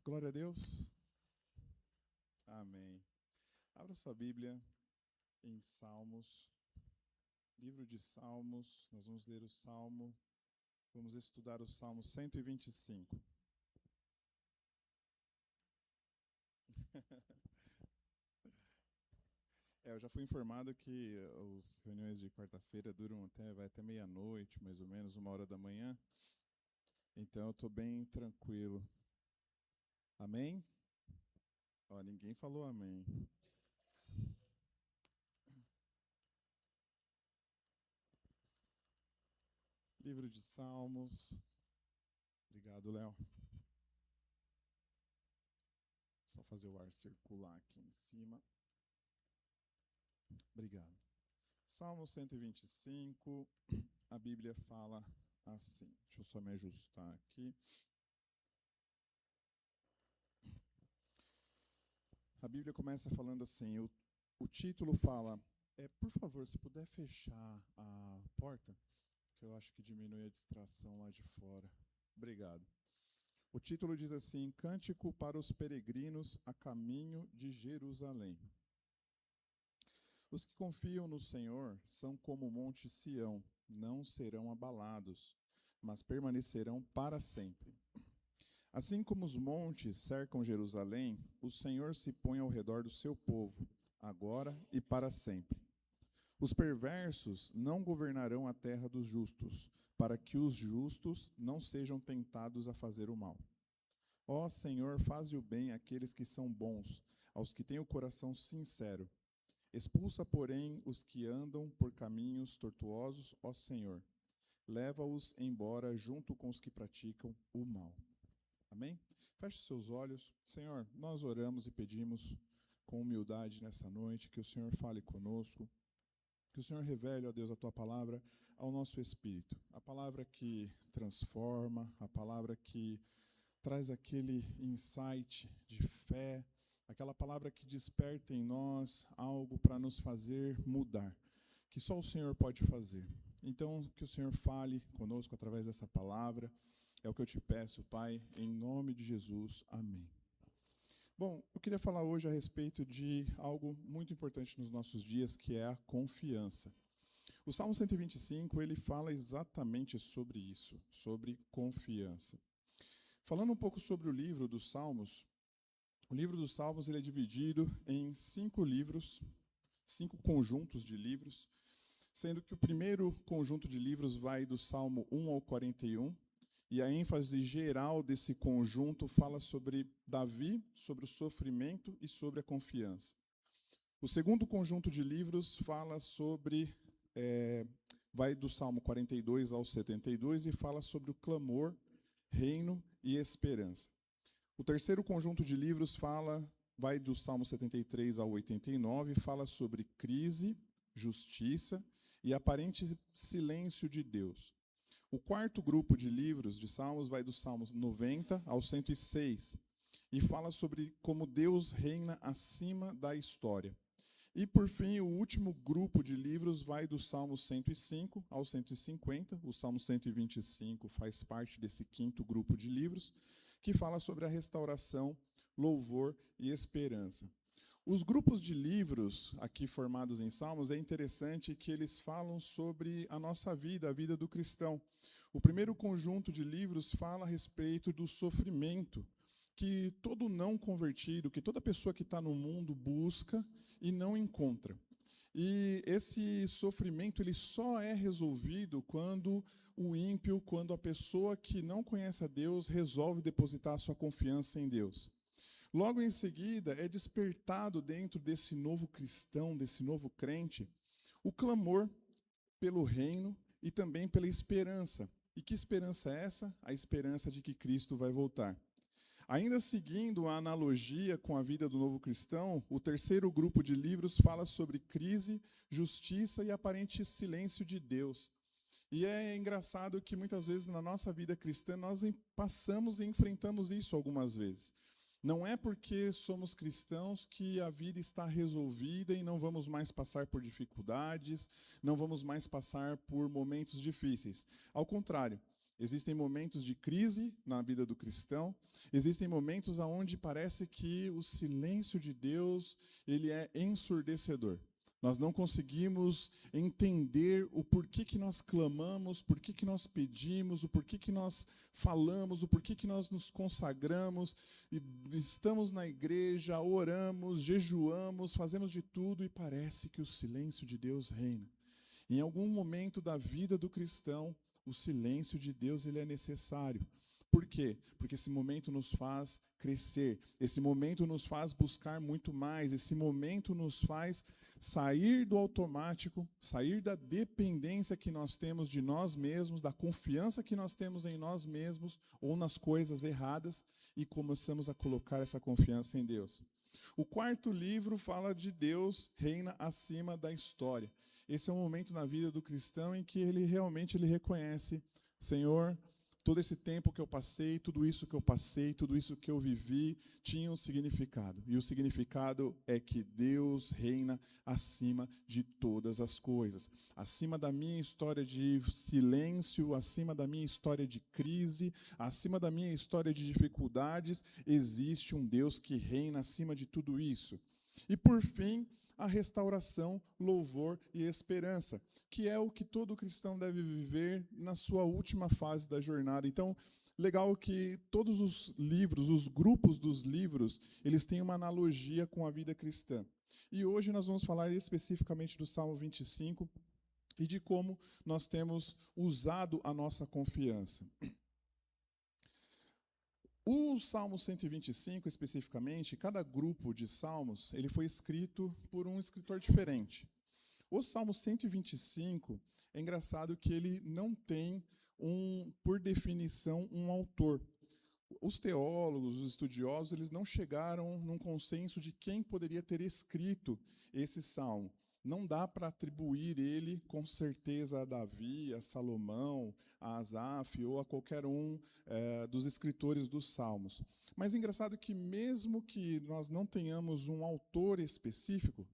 Glória a Deus. Amém. Abra sua Bíblia em Salmos, livro de Salmos. Nós vamos ler o Salmo, vamos estudar o Salmo 125. Eu já fui informado que as reuniões de quarta-feira vai até meia-noite, mais ou menos, 1h da manhã. Então eu estou bem tranquilo. Amém? Ninguém falou amém. Livro de Salmos. Obrigado, Léo. Só fazer o ar circular aqui em cima. Obrigado. Salmo 125, a Bíblia fala assim. Deixa eu só me ajustar aqui. A Bíblia começa falando assim, o título fala, por favor, se puder fechar a porta, que eu acho que diminui a distração lá de fora. Obrigado. O título diz assim, Cântico para os peregrinos a caminho de Jerusalém. Os que confiam no Senhor são como o monte Sião, não serão abalados, mas permanecerão para sempre. Assim como os montes cercam Jerusalém, o Senhor se põe ao redor do seu povo, agora e para sempre. Os perversos não governarão a terra dos justos, para que os justos não sejam tentados a fazer o mal. Ó Senhor, faze o bem àqueles que são bons, aos que têm o coração sincero. Expulsa, porém, os que andam por caminhos tortuosos, ó Senhor. Leva-os embora junto com os que praticam o mal. Amém? Feche seus olhos. Senhor, nós oramos e pedimos com humildade nessa noite que o Senhor fale conosco, que o Senhor revele, ó Deus, a Tua palavra ao nosso espírito. A palavra que transforma, a palavra que traz aquele insight de fé, aquela palavra que desperta em nós algo para nos fazer mudar, que só o Senhor pode fazer. Então, que o Senhor fale conosco através dessa palavra, é o que eu te peço, Pai, em nome de Jesus. Amém. Bom, eu queria falar hoje a respeito de algo muito importante nos nossos dias, que é a confiança. O Salmo 125, ele fala exatamente sobre isso, sobre confiança. Falando um pouco sobre o livro dos Salmos, o livro dos Salmos ele é dividido em 5 livros, 5 conjuntos de livros, sendo que o primeiro conjunto de livros vai do Salmo 1 ao 41, e a ênfase geral desse conjunto fala sobre Davi, sobre o sofrimento e sobre a confiança. O segundo conjunto de livros fala sobre, vai do Salmo 42 ao 72 e fala sobre o clamor, reino e esperança. O terceiro conjunto de livros vai do Salmo 73 ao 89 e fala sobre crise, justiça e aparente silêncio de Deus. O quarto grupo de livros de Salmos vai dos Salmos 90 ao 106 e fala sobre como Deus reina acima da história. E, por fim, o último grupo de livros vai do Salmo 105 ao 150. O Salmo 125 faz parte desse quinto grupo de livros, que fala sobre a restauração, louvor e esperança. Os grupos de livros aqui formados em Salmos, é interessante que eles falam sobre a nossa vida, a vida do cristão. O primeiro conjunto de livros fala a respeito do sofrimento que todo não convertido, que toda pessoa que está no mundo busca e não encontra. E esse sofrimento ele só é resolvido quando o ímpio, quando a pessoa que não conhece a Deus resolve depositar a sua confiança em Deus. Logo em seguida, é despertado dentro desse novo cristão, desse novo crente, o clamor pelo reino e também pela esperança. E que esperança é essa? A esperança de que Cristo vai voltar. Ainda seguindo a analogia com a vida do novo cristão, o terceiro grupo de livros fala sobre crise, justiça e aparente silêncio de Deus. E é engraçado que muitas vezes na nossa vida cristã nós passamos e enfrentamos isso algumas vezes. Não é porque somos cristãos que a vida está resolvida e não vamos mais passar por dificuldades, não vamos mais passar por momentos difíceis. Ao contrário, Existem momentos de crise na vida do cristão, existem momentos onde parece que o silêncio de Deus ele é ensurdecedor. Nós não conseguimos entender o porquê que nós clamamos, por que nós pedimos, o porquê que nós falamos, o porquê que nós nos consagramos, e estamos na igreja, oramos, jejuamos, fazemos de tudo e parece que o silêncio de Deus reina. Em algum momento da vida do cristão, o silêncio de Deus ele é necessário. Por quê? Porque esse momento nos faz crescer, esse momento nos faz buscar muito mais, esse momento nos faz sair do automático, sair da dependência que nós temos de nós mesmos, da confiança que nós temos em nós mesmos ou nas coisas erradas e começamos a colocar essa confiança em Deus. O quarto livro fala de Deus reina acima da história. Esse é um momento na vida do cristão em que ele realmente reconhece, Senhor, todo esse tempo que eu passei, tudo isso que eu passei, tudo isso que eu vivi, tinha um significado. E o significado é que Deus reina acima de todas as coisas. Acima da minha história de silêncio, acima da minha história de crise, acima da minha história de dificuldades, existe um Deus que reina acima de tudo isso. E por fim, a restauração, louvor e esperança, que é o que todo cristão deve viver na sua última fase da jornada. Então, legal que todos os livros, os grupos dos livros, eles têm uma analogia com a vida cristã. E hoje nós vamos falar especificamente do Salmo 25 e de como nós temos usado a nossa confiança. O Salmo 125, especificamente, cada grupo de salmos, ele foi escrito por um escritor diferente. O Salmo 125, é engraçado que ele não tem, por definição, um autor. Os teólogos, os estudiosos, eles não chegaram num consenso de quem poderia ter escrito esse salmo. Não dá para atribuir ele com certeza a Davi, a Salomão, a Asaf ou a qualquer um dos escritores dos Salmos. Mas é engraçado que mesmo que nós não tenhamos um autor específico,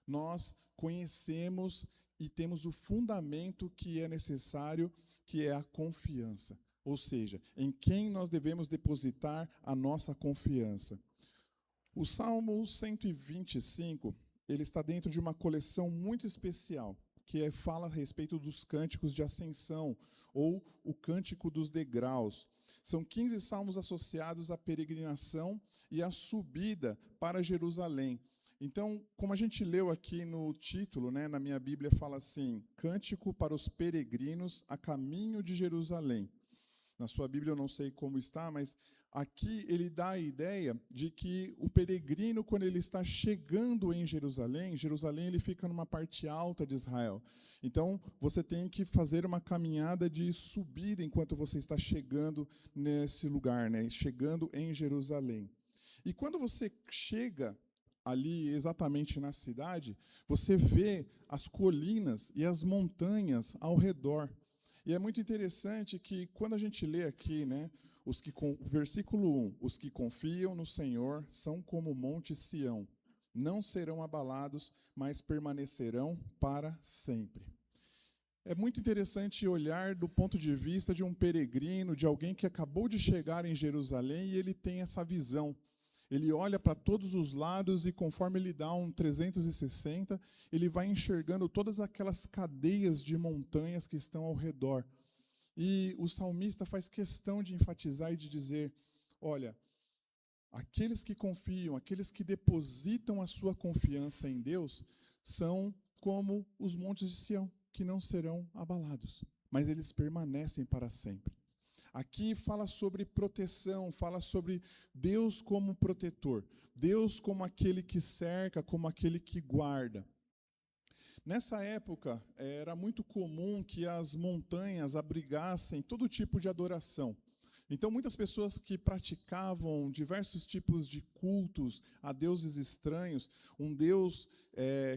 nós conhecemos e temos o fundamento que é necessário, que é a confiança. Ou seja, em quem nós devemos depositar a nossa confiança. O Salmo 125... ele está dentro de uma coleção muito especial, que fala a respeito dos cânticos de ascensão, ou o cântico dos degraus. São 15 salmos associados à peregrinação e à subida para Jerusalém. Então, como a gente leu aqui no título, né, na minha Bíblia fala assim, Cântico para os peregrinos a caminho de Jerusalém. Na sua Bíblia eu não sei como está, mas aqui ele dá a ideia de que o peregrino, quando ele está chegando em Jerusalém, Jerusalém ele fica numa parte alta de Israel. Então, você tem que fazer uma caminhada de subida enquanto você está chegando nesse lugar, né? Chegando em Jerusalém. E quando você chega ali exatamente na cidade, você vê as colinas e as montanhas ao redor. E é muito interessante que quando a gente lê aqui, né, versículo 1, os que confiam no Senhor são como o monte Sião, não serão abalados, mas permanecerão para sempre. É muito interessante olhar do ponto de vista de um peregrino, de alguém que acabou de chegar em Jerusalém e ele tem essa visão. Ele olha para todos os lados e conforme ele dá um 360, ele vai enxergando todas aquelas cadeias de montanhas que estão ao redor. E o salmista faz questão de enfatizar e de dizer, olha, aqueles que confiam, aqueles que depositam a sua confiança em Deus, são como os montes de Sião, que não serão abalados, mas eles permanecem para sempre. Aqui fala sobre proteção, fala sobre Deus como protetor, Deus como aquele que cerca, como aquele que guarda. Nessa época, era muito comum que as montanhas abrigassem todo tipo de adoração. Então, muitas pessoas que praticavam diversos tipos de cultos a deuses estranhos, um deus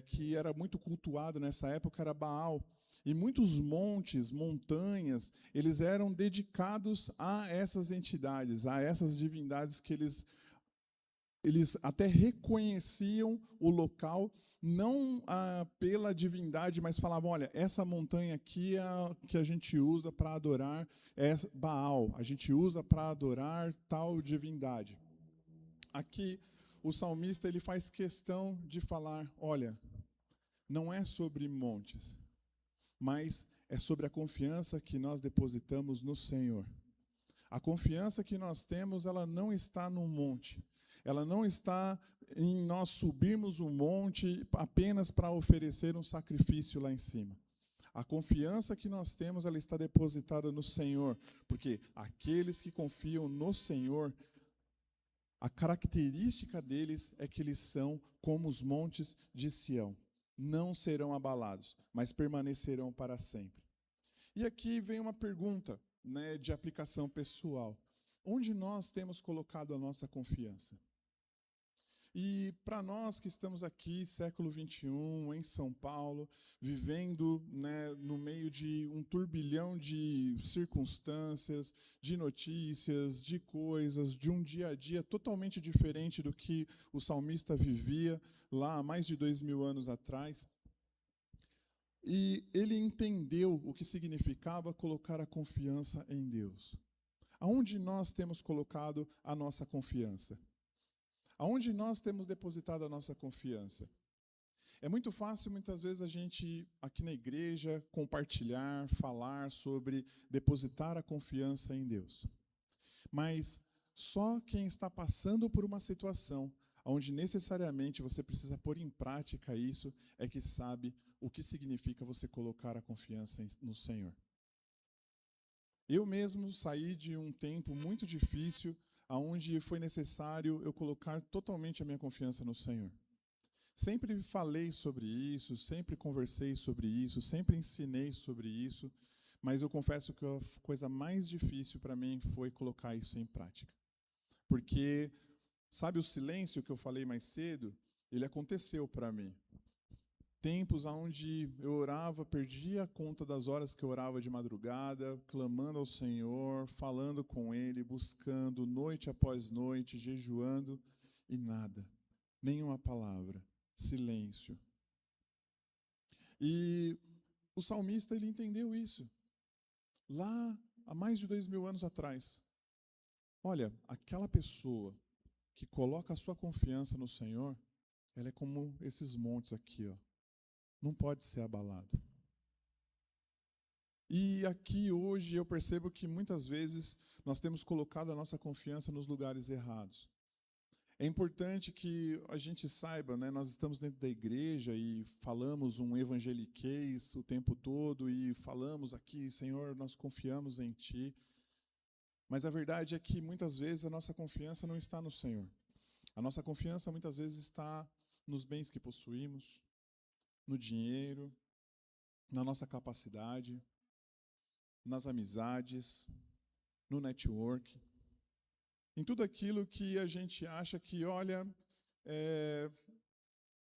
que era muito cultuado nessa época era Baal. E muitos montes, montanhas, eles eram dedicados a essas entidades, a essas divindades que eles eles até reconheciam o local, não pela divindade, mas falavam, olha, essa montanha aqui é a que a gente usa para adorar Baal, a gente usa para adorar tal divindade. Aqui, o salmista ele faz questão de falar, olha, não é sobre montes, mas é sobre a confiança que nós depositamos no Senhor. A confiança que nós temos, ela não está no monte. Ela não está em nós subirmos um monte apenas para oferecer um sacrifício lá em cima. A confiança que nós temos, ela está depositada no Senhor, porque aqueles que confiam no Senhor, a característica deles é que eles são como os montes de Sião. Não serão abalados, mas permanecerão para sempre. E aqui vem uma pergunta, né, de aplicação pessoal. Onde nós temos colocado a nossa confiança? E para nós que estamos aqui, século XXI, em São Paulo, vivendo, né, no meio de um turbilhão de circunstâncias, de notícias, de coisas, de um dia a dia totalmente diferente do que o salmista vivia lá há mais de 2000 anos atrás. E ele entendeu o que significava colocar a confiança em Deus. Aonde nós temos colocado a nossa confiança? Aonde nós temos depositado a nossa confiança? É muito fácil, muitas vezes, a gente, aqui na igreja, compartilhar, falar sobre depositar a confiança em Deus. Mas só quem está passando por uma situação onde necessariamente você precisa pôr em prática isso, é que sabe o que significa você colocar a confiança no Senhor. Eu mesmo saí de um tempo muito difícil, onde foi necessário eu colocar totalmente a minha confiança no Senhor. Sempre falei sobre isso, sempre conversei sobre isso, sempre ensinei sobre isso, mas eu confesso que a coisa mais difícil para mim foi colocar isso em prática. Porque, sabe o silêncio que eu falei mais cedo? Ele aconteceu para mim. Tempos onde eu orava, perdia a conta das horas que eu orava de madrugada, clamando ao Senhor, falando com Ele, buscando noite após noite, jejuando, e nada, nenhuma palavra, silêncio. E o salmista, ele entendeu isso, lá há mais de 2000 anos atrás. Olha, aquela pessoa que coloca a sua confiança no Senhor, ela é como esses montes aqui, ó. Não pode ser abalado. E aqui hoje eu percebo que muitas vezes nós temos colocado a nossa confiança nos lugares errados. É importante que a gente saiba, né, nós estamos dentro da igreja e falamos um evangeliquez o tempo todo e falamos aqui, Senhor, nós confiamos em Ti. Mas a verdade é que muitas vezes a nossa confiança não está no Senhor. A nossa confiança muitas vezes está nos bens que possuímos, no dinheiro, na nossa capacidade, nas amizades, no network, em tudo aquilo que a gente acha que, olha,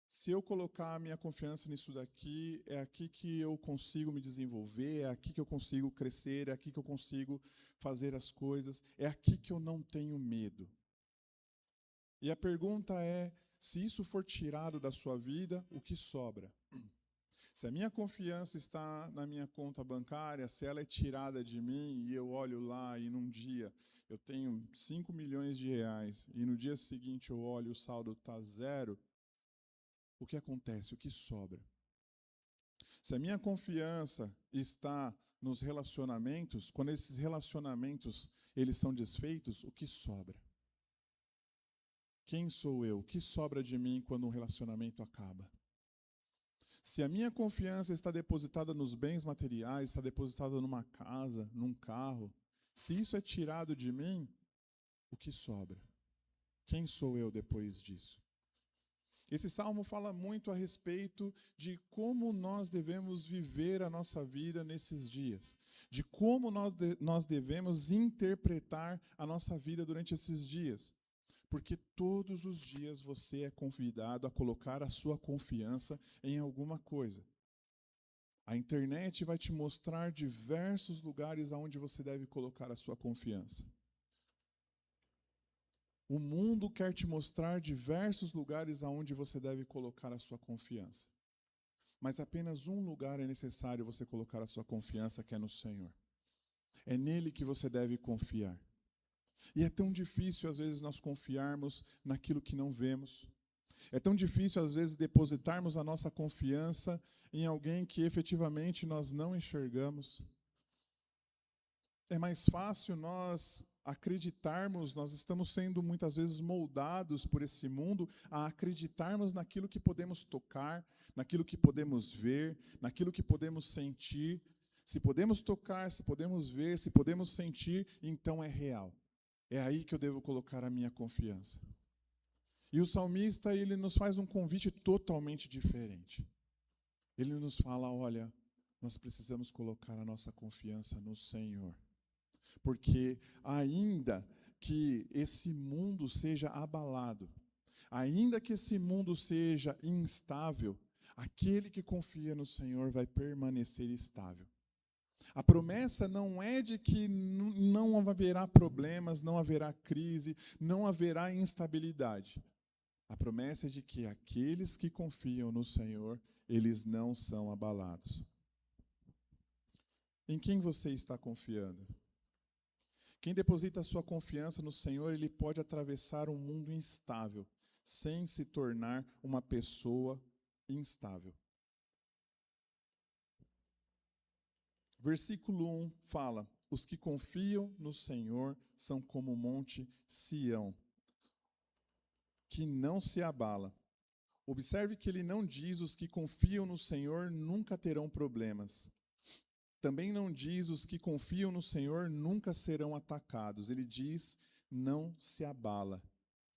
se eu colocar a minha confiança nisso daqui, é aqui que eu consigo me desenvolver, é aqui que eu consigo crescer, é aqui que eu consigo fazer as coisas, é aqui que eu não tenho medo. E a pergunta é, se isso for tirado da sua vida, o que sobra? Se a minha confiança está na minha conta bancária, se ela é tirada de mim e eu olho lá e num dia eu tenho 5 milhões de reais e no dia seguinte eu olho e o saldo está 0, o que acontece? O que sobra? Se a minha confiança está nos relacionamentos, quando esses relacionamentos eles são desfeitos, o que sobra? Quem sou eu? O que sobra de mim quando um relacionamento acaba? Se a minha confiança está depositada nos bens materiais, está depositada numa casa, num carro, se isso é tirado de mim, o que sobra? Quem sou eu depois disso? Esse salmo fala muito a respeito de como nós devemos viver a nossa vida nesses dias, de como nós devemos interpretar a nossa vida durante esses dias. Porque todos os dias você é convidado a colocar a sua confiança em alguma coisa. A internet vai te mostrar diversos lugares aonde você deve colocar a sua confiança. O mundo quer te mostrar diversos lugares aonde você deve colocar a sua confiança. Mas apenas um lugar é necessário você colocar a sua confiança, que é no Senhor. É nele que você deve confiar. E é tão difícil, às vezes, nós confiarmos naquilo que não vemos. É tão difícil, às vezes, depositarmos a nossa confiança em alguém que efetivamente nós não enxergamos. É mais fácil nós acreditarmos, nós estamos sendo muitas vezes moldados por esse mundo a acreditarmos naquilo que podemos tocar, naquilo que podemos ver, naquilo que podemos sentir. Se podemos tocar, se podemos ver, se podemos sentir, então é real. É aí que eu devo colocar a minha confiança. E o salmista, ele nos faz um convite totalmente diferente. Ele nos fala, olha, nós precisamos colocar a nossa confiança no Senhor. Porque ainda que esse mundo seja abalado, ainda que esse mundo seja instável, aquele que confia no Senhor vai permanecer estável. A promessa não é de que não haverá problemas, não haverá crise, não haverá instabilidade. A promessa é de que aqueles que confiam no Senhor, eles não são abalados. Em quem você está confiando? Quem deposita a sua confiança no Senhor, ele pode atravessar um mundo instável, sem se tornar uma pessoa instável. Versículo 1 fala: os que confiam no Senhor são como o monte Sião, que não se abala. Observe que ele não diz os que confiam no Senhor nunca terão problemas. Também não diz os que confiam no Senhor nunca serão atacados. Ele diz não se abala.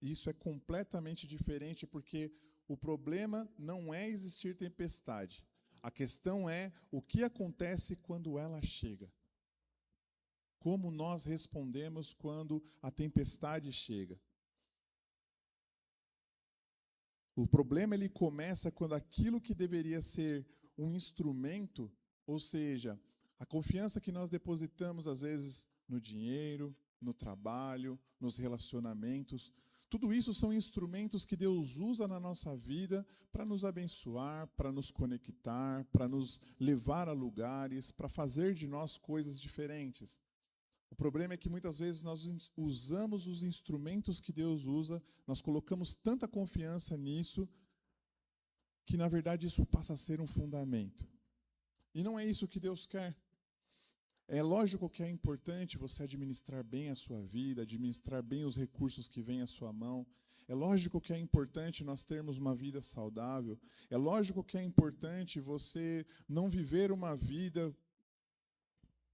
Isso é completamente diferente, porque o problema não é existir tempestade. A questão é o que acontece quando ela chega. Como nós respondemos quando a tempestade chega. O problema ele começa quando aquilo que deveria ser um instrumento, ou seja, a confiança que nós depositamos às vezes no dinheiro, no trabalho, nos relacionamentos, tudo isso são instrumentos que Deus usa na nossa vida para nos abençoar, para nos conectar, para nos levar a lugares, para fazer de nós coisas diferentes. O problema é que muitas vezes nós usamos os instrumentos que Deus usa, nós colocamos tanta confiança nisso, que na verdade isso passa a ser um fundamento. E não é isso que Deus quer. É lógico que é importante você administrar bem a sua vida, administrar bem os recursos que vêm à sua mão. É lógico que é importante nós termos uma vida saudável. É lógico que é importante você não viver uma vida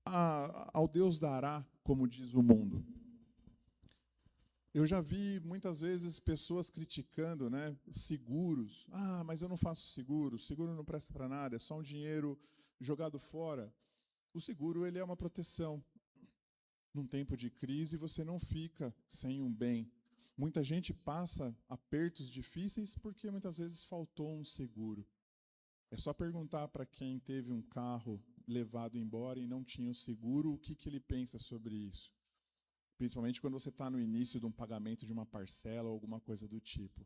ao Deus dará, como diz o mundo. Eu já vi muitas vezes pessoas criticando, seguros. Ah, mas eu não faço seguro, seguro não presta para nada, é só um dinheiro jogado fora. O seguro ele é uma proteção. Num tempo de crise, você não fica sem um bem. Muita gente passa apertos difíceis porque muitas vezes faltou um seguro. É só perguntar para quem teve um carro levado embora e não tinha o seguro, o que ele pensa sobre isso. Principalmente quando você está no início de um pagamento de uma parcela ou alguma coisa do tipo.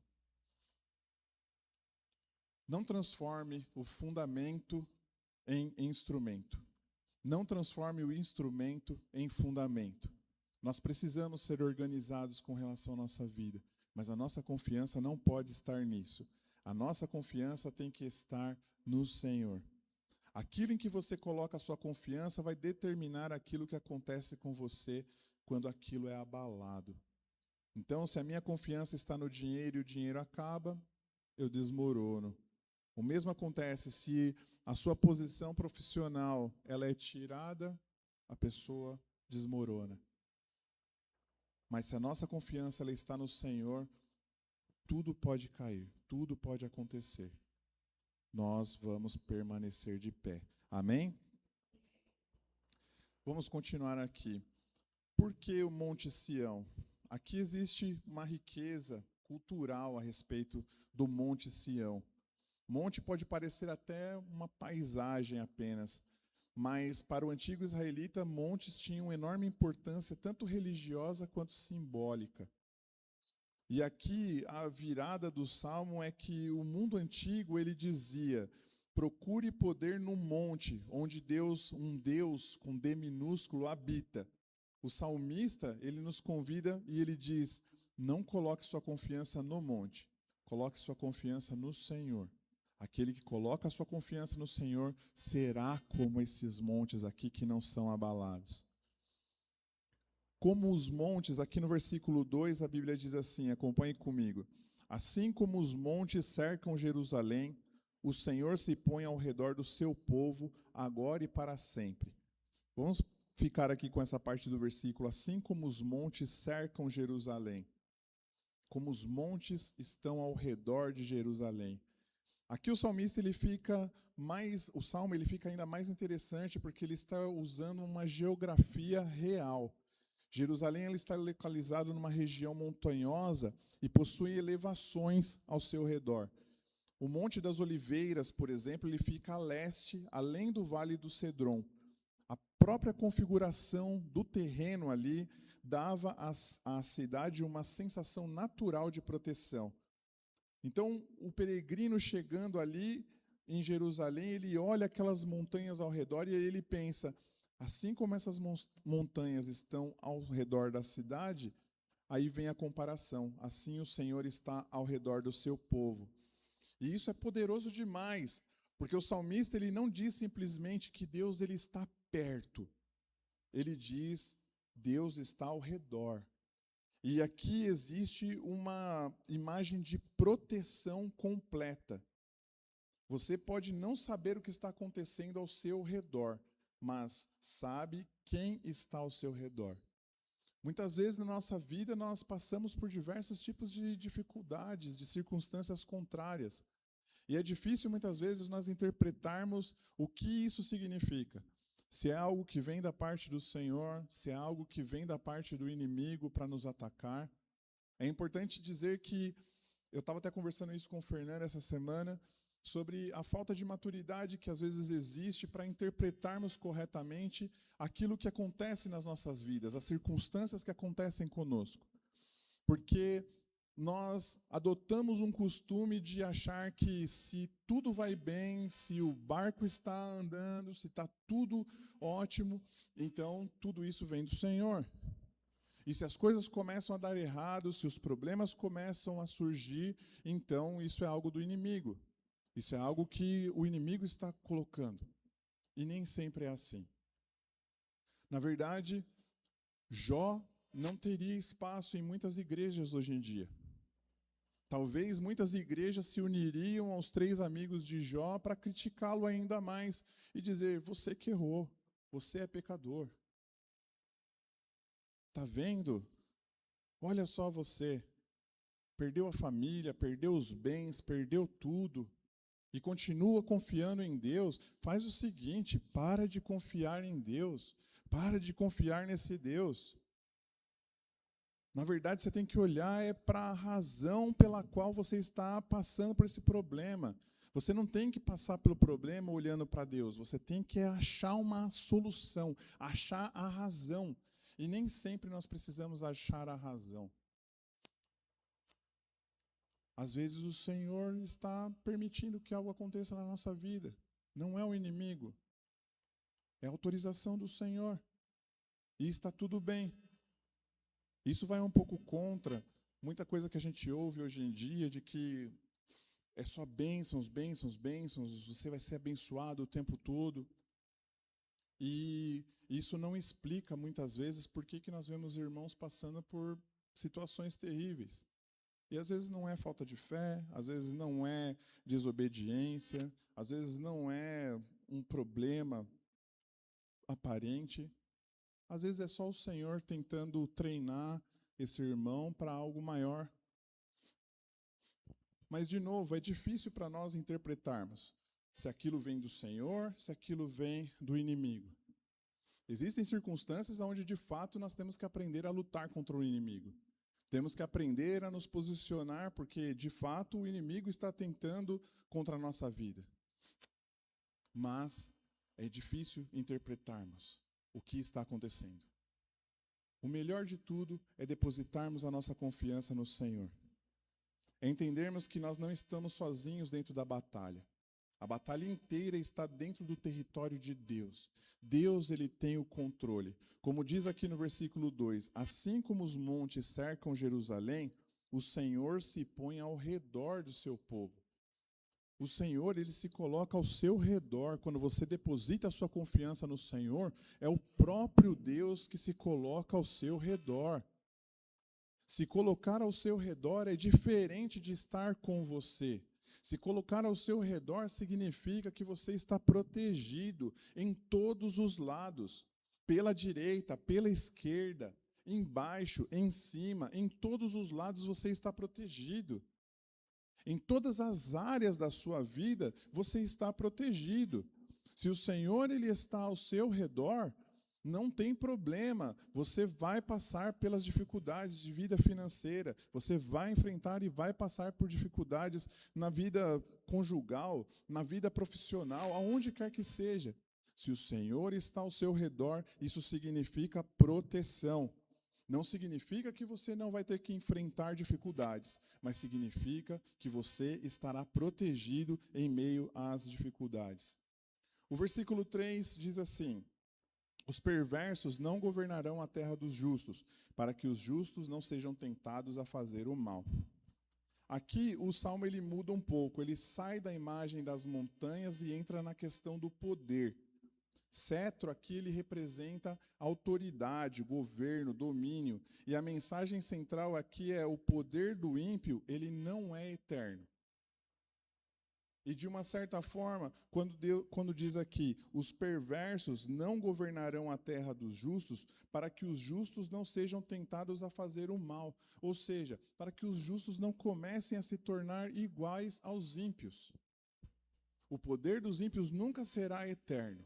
Não transforme o fundamento em instrumento. Não transforme o instrumento em fundamento. Nós precisamos ser organizados com relação à nossa vida, mas a nossa confiança não pode estar nisso. A nossa confiança tem que estar no Senhor. Aquilo em que você coloca a sua confiança vai determinar aquilo que acontece com você quando aquilo é abalado. Então, se a minha confiança está no dinheiro e o dinheiro acaba, eu desmorono. O mesmo acontece se a sua posição profissional ela é tirada, a pessoa desmorona. Mas se a nossa confiança ela está no Senhor, tudo pode cair, tudo pode acontecer. Nós vamos permanecer de pé. Amém? Vamos continuar aqui. Por que o Monte Sião? Aqui existe uma riqueza cultural a respeito do Monte Sião. Monte pode parecer até uma paisagem apenas, mas para o antigo israelita, montes tinham enorme importância, tanto religiosa quanto simbólica. E aqui a virada do Salmo é que o mundo antigo ele dizia: procure poder no monte, onde Deus, um Deus com D minúsculo, habita. O salmista, ele nos convida e ele diz: não coloque sua confiança no monte, coloque sua confiança no Senhor. Aquele que coloca a sua confiança no Senhor será como esses montes aqui que não são abalados. Como os montes, aqui no versículo 2, a Bíblia diz assim, acompanhe comigo. Assim como os montes cercam Jerusalém, o Senhor se põe ao redor do seu povo, agora e para sempre. Vamos ficar aqui com essa parte do versículo. Assim como os montes cercam Jerusalém, como os montes estão ao redor de Jerusalém. Aqui o salmista o salmo ele fica ainda mais interessante porque ele está usando uma geografia real. Jerusalém ela está localizada numa região montanhosa e possui elevações ao seu redor. O Monte das Oliveiras, por exemplo, ele fica a leste, além do Vale do Cedron. A própria configuração do terreno ali dava à cidade uma sensação natural de proteção. Então, o peregrino chegando ali em Jerusalém, ele olha aquelas montanhas ao redor e ele pensa: assim como essas montanhas estão ao redor da cidade, aí vem a comparação. Assim o Senhor está ao redor do seu povo. E isso é poderoso demais, porque o salmista ele não diz simplesmente que Deus ele está perto. Ele diz: Deus está ao redor. E aqui existe uma imagem de proteção completa. Você pode não saber o que está acontecendo ao seu redor, mas sabe quem está ao seu redor. Muitas vezes na nossa vida nós passamos por diversos tipos de dificuldades, de circunstâncias contrárias. E é difícil muitas vezes nós interpretarmos o que isso significa. Se é algo que vem da parte do Senhor, se é algo que vem da parte do inimigo para nos atacar. É importante dizer que, eu estava até conversando isso com o Fernando essa semana, sobre a falta de maturidade que às vezes existe para interpretarmos corretamente aquilo que acontece nas nossas vidas, as circunstâncias que acontecem conosco. Porque nós adotamos um costume de achar que se tudo vai bem, se o barco está andando, se está tudo ótimo, então tudo isso vem do Senhor. E se as coisas começam a dar errado, se os problemas começam a surgir, então isso é algo do inimigo. Isso é algo que o inimigo está colocando. E nem sempre é assim. Na verdade, Jó não teria espaço em muitas igrejas hoje em dia. Talvez muitas igrejas se uniriam aos 3 amigos de Jó para criticá-lo ainda mais e dizer: você que errou, você é pecador. Está vendo? Olha só você, perdeu a família, perdeu os bens, perdeu tudo e continua confiando em Deus. Faz o seguinte, para de confiar em Deus, para de confiar nesse Deus. Na verdade, você tem que olhar para a razão pela qual você está passando por esse problema. Você não tem que passar pelo problema olhando para Deus. Você tem que achar uma solução, achar a razão. E nem sempre nós precisamos achar a razão. Às vezes o Senhor está permitindo que algo aconteça na nossa vida. Não é o inimigo. É a autorização do Senhor. E está tudo bem. Isso vai um pouco contra muita coisa que a gente ouve hoje em dia, de que é só bênçãos, bênçãos, bênçãos, você vai ser abençoado o tempo todo. E isso não explica muitas vezes por que nós vemos irmãos passando por situações terríveis. E às vezes não é falta de fé, às vezes não é desobediência, às vezes não é um problema aparente. Às vezes é só o Senhor tentando treinar esse irmão para algo maior. Mas, de novo, é difícil para nós interpretarmos se aquilo vem do Senhor, se aquilo vem do inimigo. Existem circunstâncias onde, de fato, nós temos que aprender a lutar contra o inimigo. Temos que aprender a nos posicionar, porque, de fato, o inimigo está tentando contra a nossa vida. Mas é difícil interpretarmos o que está acontecendo. O melhor de tudo é depositarmos a nossa confiança no Senhor. É entendermos que nós não estamos sozinhos dentro da batalha. A batalha inteira está dentro do território de Deus. Deus, ele tem o controle. Como diz aqui no versículo 2, assim como os montes cercam Jerusalém, o Senhor se põe ao redor do seu povo. O Senhor, ele se coloca ao seu redor. Quando você deposita a sua confiança no Senhor, é o próprio Deus que se coloca ao seu redor. Se colocar ao seu redor é diferente de estar com você. Se colocar ao seu redor significa que você está protegido em todos os lados, pela direita, pela esquerda, embaixo, em cima, em todos os lados você está protegido. Em todas as áreas da sua vida você está protegido. Se o Senhor, ele está ao seu redor, não tem problema, você vai passar pelas dificuldades de vida financeira, você vai enfrentar e vai passar por dificuldades na vida conjugal, na vida profissional, aonde quer que seja. Se o Senhor está ao seu redor, isso significa proteção. Não significa que você não vai ter que enfrentar dificuldades, mas significa que você estará protegido em meio às dificuldades. O versículo 3 diz assim: os perversos não governarão a terra dos justos, para que os justos não sejam tentados a fazer o mal. Aqui o salmo ele muda um pouco, ele sai da imagem das montanhas e entra na questão do poder. Cetro aqui ele representa autoridade, governo, domínio, e a mensagem central aqui é o poder do ímpio, ele não é eterno. E de uma certa forma, quando diz aqui, os perversos não governarão a terra dos justos, para que os justos não sejam tentados a fazer o mal. Ou seja, para que os justos não comecem a se tornar iguais aos ímpios. O poder dos ímpios nunca será eterno.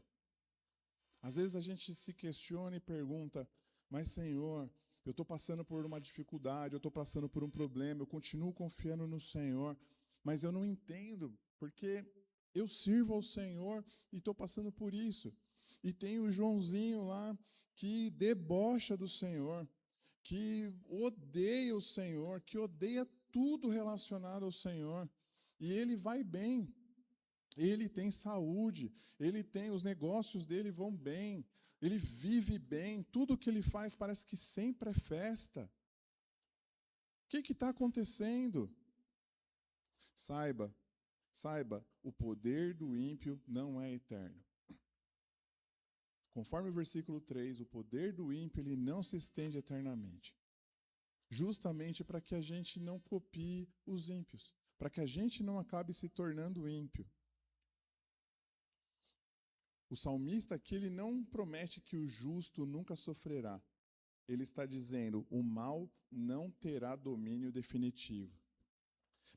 Às vezes a gente se questiona e pergunta, mas Senhor, eu estou passando por uma dificuldade, eu estou passando por um problema, eu continuo confiando no Senhor, mas eu não entendo, porque eu sirvo ao Senhor e estou passando por isso. E tem o Joãozinho lá que debocha do Senhor, que odeia o Senhor, que odeia tudo relacionado ao Senhor. E ele vai bem, ele tem saúde, os negócios dele vão bem, ele vive bem, tudo que ele faz parece que sempre é festa. O que está acontecendo? Saiba, o poder do ímpio não é eterno. Conforme o versículo 3, o poder do ímpio ele não se estende eternamente. Justamente para que a gente não copie os ímpios, para que a gente não acabe se tornando ímpio. O salmista aqui ele não promete que o justo nunca sofrerá. Ele está dizendo, o mal não terá domínio definitivo.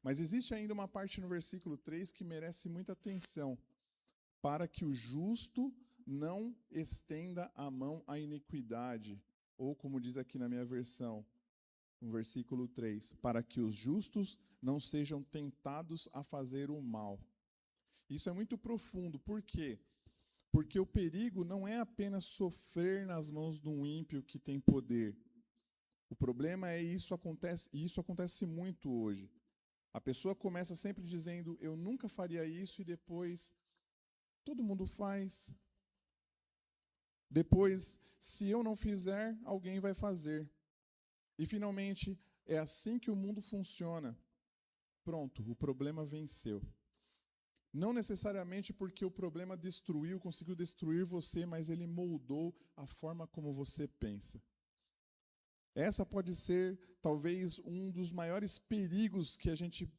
Mas existe ainda uma parte no versículo 3 que merece muita atenção. Para que o justo não estenda a mão à iniquidade. Ou como diz aqui na minha versão, no versículo 3, para que os justos não sejam tentados a fazer o mal. Isso é muito profundo. Por quê? Porque o perigo não é apenas sofrer nas mãos de um ímpio que tem poder. O problema é isso acontece muito hoje. A pessoa começa sempre dizendo, eu nunca faria isso, e depois, todo mundo faz. Depois, se eu não fizer, alguém vai fazer. E finalmente, é assim que o mundo funciona. Pronto, o problema venceu. Não necessariamente porque o problema conseguiu destruir você, mas ele moldou a forma como você pensa. Essa pode ser, talvez, um dos maiores perigos que a gente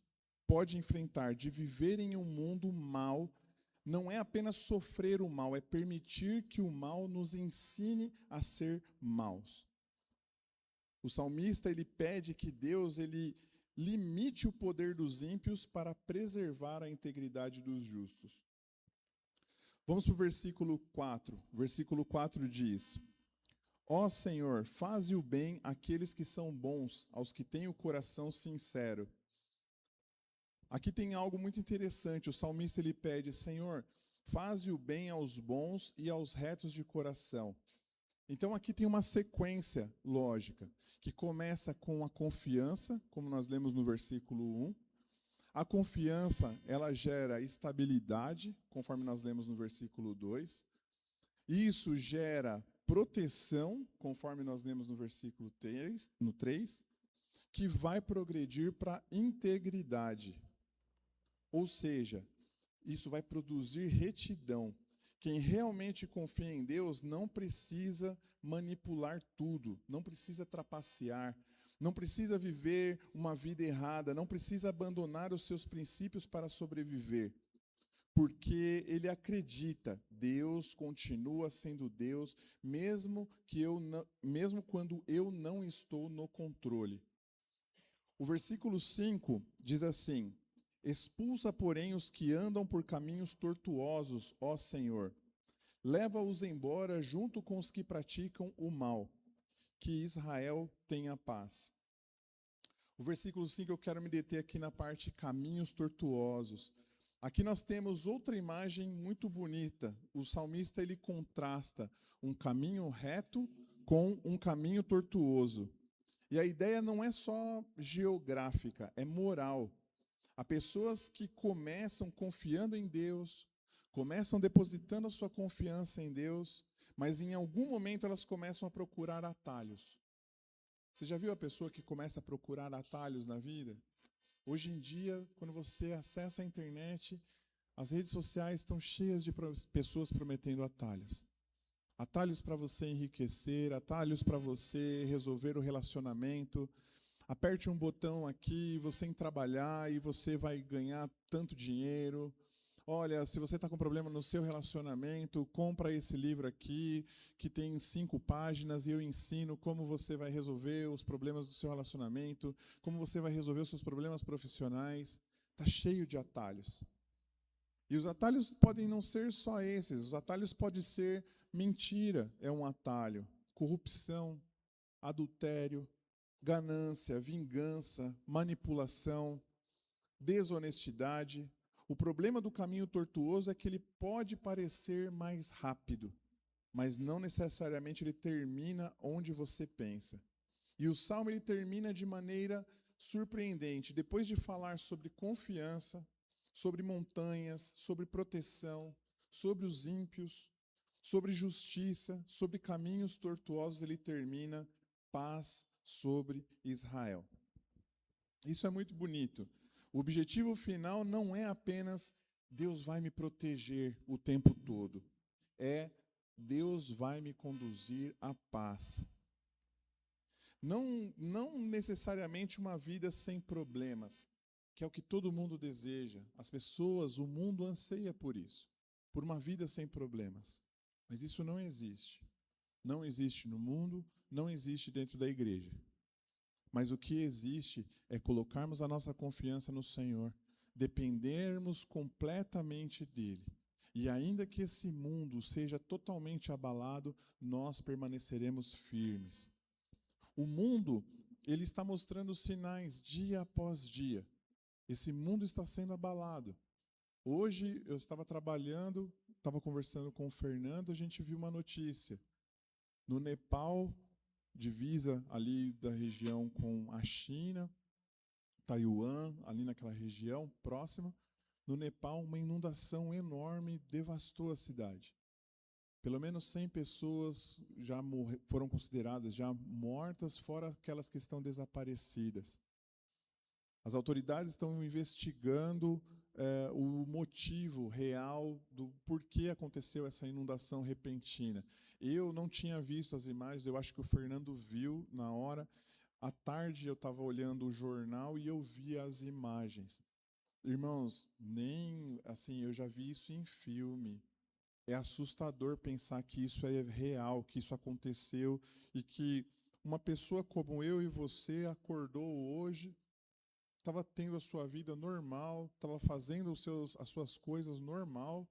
pode enfrentar, de viver em um mundo mau. Não é apenas sofrer o mal, é permitir que o mal nos ensine a ser maus. O salmista, ele pede que Deus, ele limite o poder dos ímpios para preservar a integridade dos justos. Vamos para o versículo 4. O versículo 4 diz, ó Senhor, faze o bem àqueles que são bons, aos que têm o coração sincero. Aqui tem algo muito interessante. O salmista ele pede, Senhor, faze o bem aos bons e aos retos de coração. Então aqui tem uma sequência lógica, que começa com a confiança, como nós lemos no versículo 1. A confiança, ela gera estabilidade, conforme nós lemos no versículo 2. Isso gera proteção, conforme nós lemos no versículo 3, que vai progredir para integridade. Ou seja, isso vai produzir retidão. Quem realmente confia em Deus não precisa manipular tudo, não precisa trapacear, não precisa viver uma vida errada, não precisa abandonar os seus princípios para sobreviver. Porque ele acredita, Deus continua sendo Deus, mesmo quando eu não estou no controle. O versículo 5 diz assim: expulsa, porém, os que andam por caminhos tortuosos, ó Senhor. Leva-os embora junto com os que praticam o mal. Que Israel tenha paz. O versículo 5 eu quero me deter aqui na parte caminhos tortuosos. Aqui nós temos outra imagem muito bonita. O salmista ele contrasta um caminho reto com um caminho tortuoso. E a ideia não é só geográfica, é moral. Há pessoas que começam confiando em Deus, começam depositando a sua confiança em Deus, mas em algum momento elas começam a procurar atalhos. Você já viu a pessoa que começa a procurar atalhos na vida? Hoje em dia, quando você acessa a internet, as redes sociais estão cheias de pessoas prometendo atalhos. Atalhos para você enriquecer, atalhos para você resolver o relacionamento. Aperte um botão aqui, você em trabalhar e você vai ganhar tanto dinheiro. Olha, se você está com problema no seu relacionamento, compra esse livro aqui, que tem 5 páginas, e eu ensino como você vai resolver os problemas do seu relacionamento, como você vai resolver os seus problemas profissionais. Está cheio de atalhos. E os atalhos podem não ser só esses, os atalhos podem ser mentira, é um atalho, corrupção, adultério, ganância, vingança, manipulação, desonestidade. O problema do caminho tortuoso é que ele pode parecer mais rápido, mas não necessariamente ele termina onde você pensa. E o Salmo ele termina de maneira surpreendente. Depois de falar sobre confiança, sobre montanhas, sobre proteção, sobre os ímpios, sobre justiça, sobre caminhos tortuosos, ele termina paz sobre Israel. Isso é muito bonito. O objetivo final não é apenas Deus vai me proteger o tempo todo. É Deus vai me conduzir à paz. Não necessariamente uma vida sem problemas, que é o que todo mundo deseja. As pessoas, o mundo anseia por isso, por uma vida sem problemas. Mas isso não existe. Não existe no mundo, não existe dentro da igreja. Mas o que existe é colocarmos a nossa confiança no Senhor, dependermos completamente dEle. E ainda que esse mundo seja totalmente abalado, nós permaneceremos firmes. O mundo, ele está mostrando sinais dia após dia. Esse mundo está sendo abalado. Hoje eu estava trabalhando, estava conversando com o Fernando, a gente viu uma notícia. No Nepal, divisa ali da região com a China, Taiwan, ali naquela região próxima, no Nepal uma inundação enorme devastou a cidade. Pelo menos 100 pessoas já foram consideradas já mortas, fora aquelas que estão desaparecidas. As autoridades estão investigando o motivo real do porquê aconteceu essa inundação repentina. Eu não tinha visto as imagens, eu acho que o Fernando viu na hora. À tarde eu estava olhando o jornal e eu vi as imagens. Irmãos, nem assim, eu já vi isso em filme. É assustador pensar que isso é real, que isso aconteceu e que uma pessoa como eu e você acordou hoje, estava tendo a sua vida normal, estava fazendo as suas coisas normal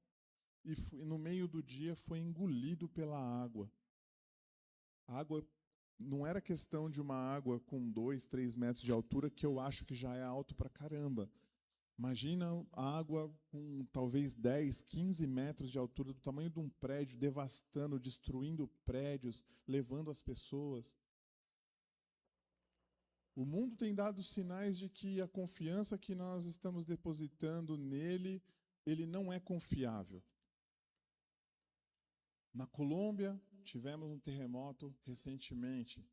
e no meio do dia foi engolido pela água. A água não era questão de uma água com 2, 3 metros de altura, que eu acho que já é alto pra caramba. Imagina a água com talvez 10, 15 metros de altura, do tamanho de um prédio, devastando, destruindo prédios, levando as pessoas. O mundo tem dado sinais de que a confiança que nós estamos depositando nele, ele não é confiável. Na Colômbia, tivemos um terremoto recentemente.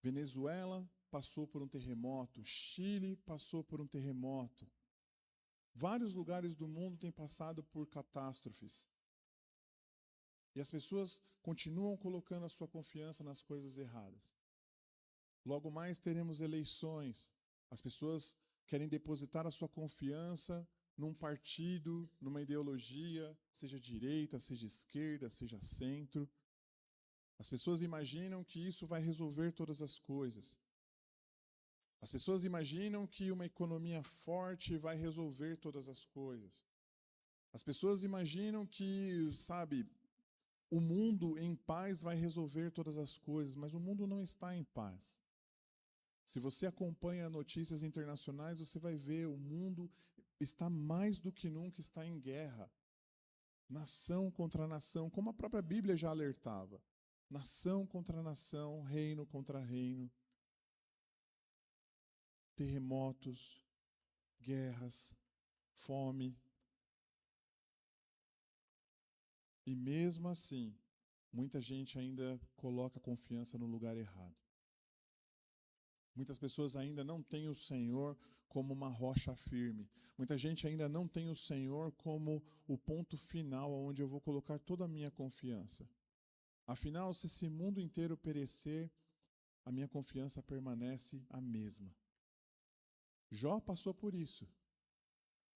Venezuela passou por um terremoto. Chile passou por um terremoto. Vários lugares do mundo têm passado por catástrofes. E as pessoas continuam colocando a sua confiança nas coisas erradas. Logo mais teremos eleições. As pessoas querem depositar a sua confiança num partido, numa ideologia, seja direita, seja esquerda, seja centro. As pessoas imaginam que isso vai resolver todas as coisas. As pessoas imaginam que uma economia forte vai resolver todas as coisas. As pessoas imaginam que, o mundo em paz vai resolver todas as coisas, mas o mundo não está em paz. Se você acompanha notícias internacionais, você vai ver o mundo está mais do que nunca está em guerra. Nação contra nação, como a própria Bíblia já alertava. Nação contra nação, reino contra reino. Terremotos, guerras, fome. E mesmo assim, muita gente ainda coloca a confiança no lugar errado. Muitas pessoas ainda não têm o Senhor como uma rocha firme. Muita gente ainda não tem o Senhor como o ponto final onde eu vou colocar toda a minha confiança. Afinal, se esse mundo inteiro perecer, a minha confiança permanece a mesma. Jó passou por isso.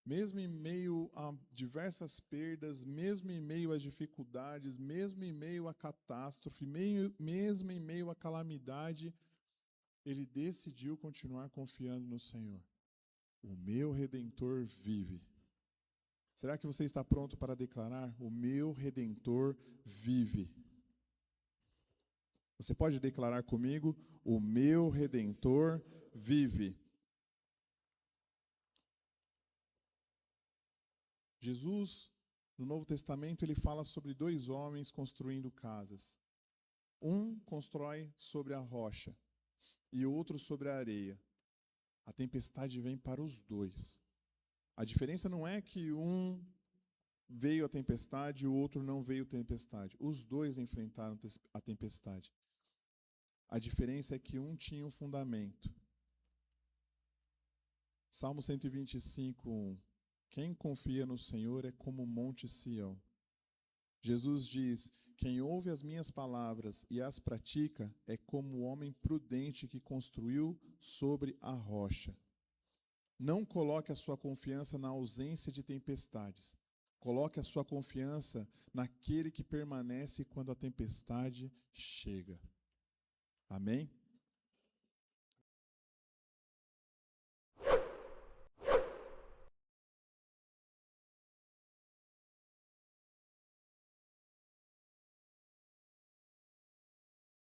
Mesmo em meio a diversas perdas, mesmo em meio às dificuldades, mesmo em meio à catástrofe, mesmo em meio à calamidade, ele decidiu continuar confiando no Senhor. O meu Redentor vive. Será que você está pronto para declarar? O meu Redentor vive. Você pode declarar comigo? O meu Redentor vive. Jesus, no Novo Testamento, ele fala sobre 2 homens construindo casas. Um constrói sobre a rocha e o outro sobre a areia. A tempestade vem para os 2. A diferença não é que um veio a tempestade e o outro não veio a tempestade. Os 2 enfrentaram a tempestade. A diferença é que um tinha um fundamento. Salmo 125, 1. Quem confia no Senhor é como o monte Sião. Jesus diz: quem ouve as minhas palavras e as pratica é como o homem prudente que construiu sobre a rocha. Não coloque a sua confiança na ausência de tempestades. Coloque a sua confiança naquele que permanece quando a tempestade chega. Amém?